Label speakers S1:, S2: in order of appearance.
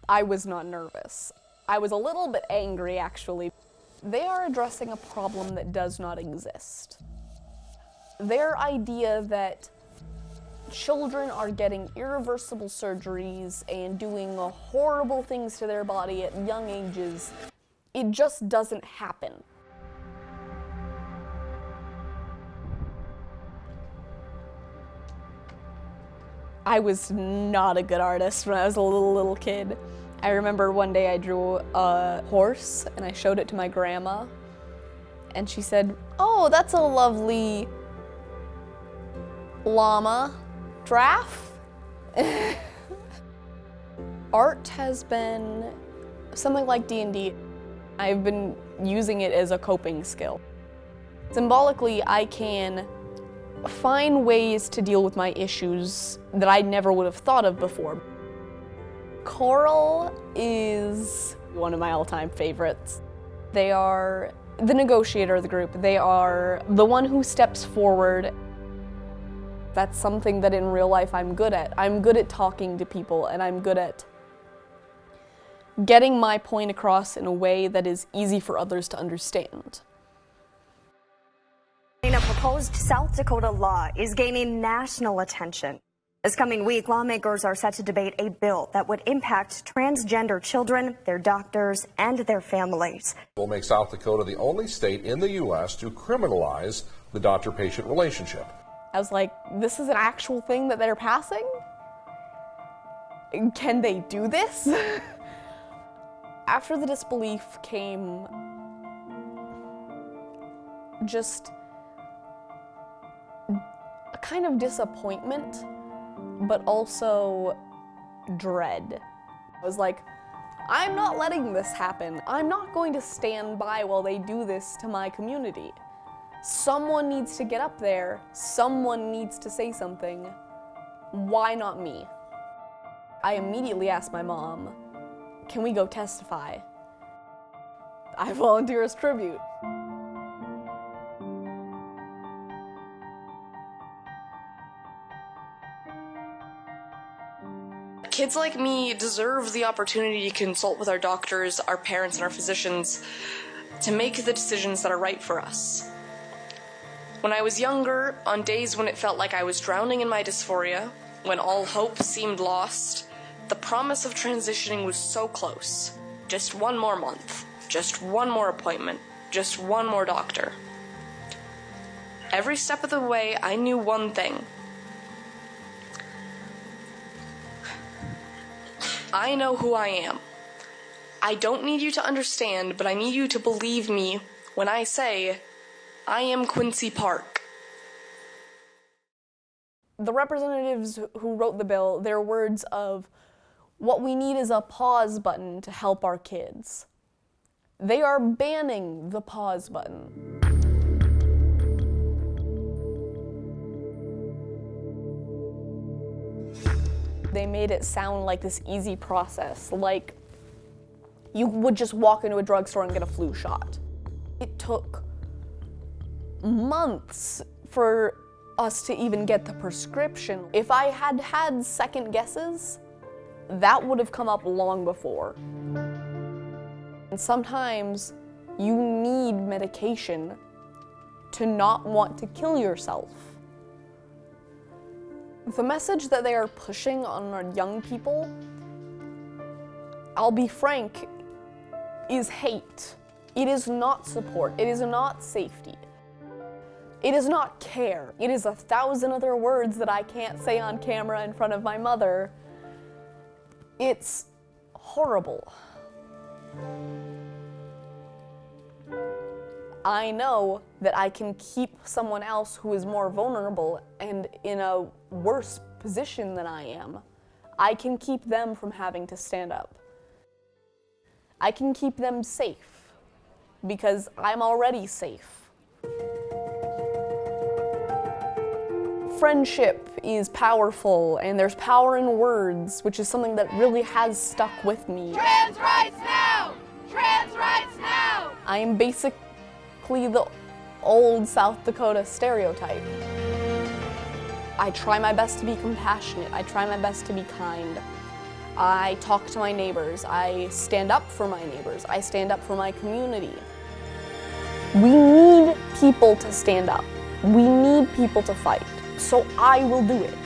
S1: I was not nervous. I was a little bit angry, actually. They are addressing a problem that does not exist. Their idea that children are getting irreversible surgeries and doing horrible things to their body at young ages, it just doesn't happen. I was not a good artist when I was a little kid. I remember one day I drew a horse and I showed it to my grandma, and she said, "Oh, that's a lovely llama giraffe." Art has been something like D&D. I've been using it as a coping skill. Symbolically, I can find ways to deal with my issues that I never would have thought of before. Choral is one of my all-time favorites. They are the negotiator of the group. They are the one who steps forward. That's something that in real life I'm good at. I'm good at talking to people, and I'm good at getting my point across in a way that is easy for others to understand.
S2: A proposed South Dakota law is gaining national attention. This coming week, lawmakers are set to debate a bill that would impact transgender children, their doctors, and their families.
S3: Will make South Dakota the only state in the U.S. to criminalize the doctor-patient relationship.
S1: I was like, this is an actual thing that they're passing? Can they do this? After the disbelief came just a kind of disappointment, but also dread. I was like, I'm not letting this happen. I'm not going to stand by while they do this to my community. Someone needs to get up there. Someone needs to say something. Why not me? I immediately asked my mom, can we go testify? I volunteer as tribute.
S4: Kids like me deserve the opportunity to consult with our doctors, our parents, and our physicians to make the decisions that are right for us. When I was younger, on days when it felt like I was drowning in my dysphoria, when all hope seemed lost, the promise of transitioning was so close. Just one more month, just one more appointment, just one more doctor. Every step of the way, I knew one thing. I know who I am. I don't need you to understand, but I need you to believe me when I say, I am Quinncy Park.
S1: The representatives who wrote the bill, their words of, what we need is a pause button to help our kids. They are banning the pause button. They made it sound like this easy process, like you would just walk into a drugstore and get a flu shot. It took months for us to even get the prescription. If I had had second guesses, that would have come up long before. And sometimes you need medication to not want to kill yourself. The message that they are pushing on our young people, I'll be frank, is hate. It is not support. It is not safety. It is not care. It is 1,000 other words that I can't say on camera in front of my mother. It's horrible. I know that I can keep someone else who is more vulnerable and in a worse position than I am. I can keep them from having to stand up. I can keep them safe because I'm already safe. Friendship is powerful, and there's power in words, which is something that really has stuck with me.
S5: Trans rights now! Trans rights now!
S1: I am basically the old South Dakota stereotype. I try my best to be compassionate. I try my best to be kind. I talk to my neighbors. I stand up for my neighbors. I stand up for my community. We need people to stand up. We need people to fight. So I will do it.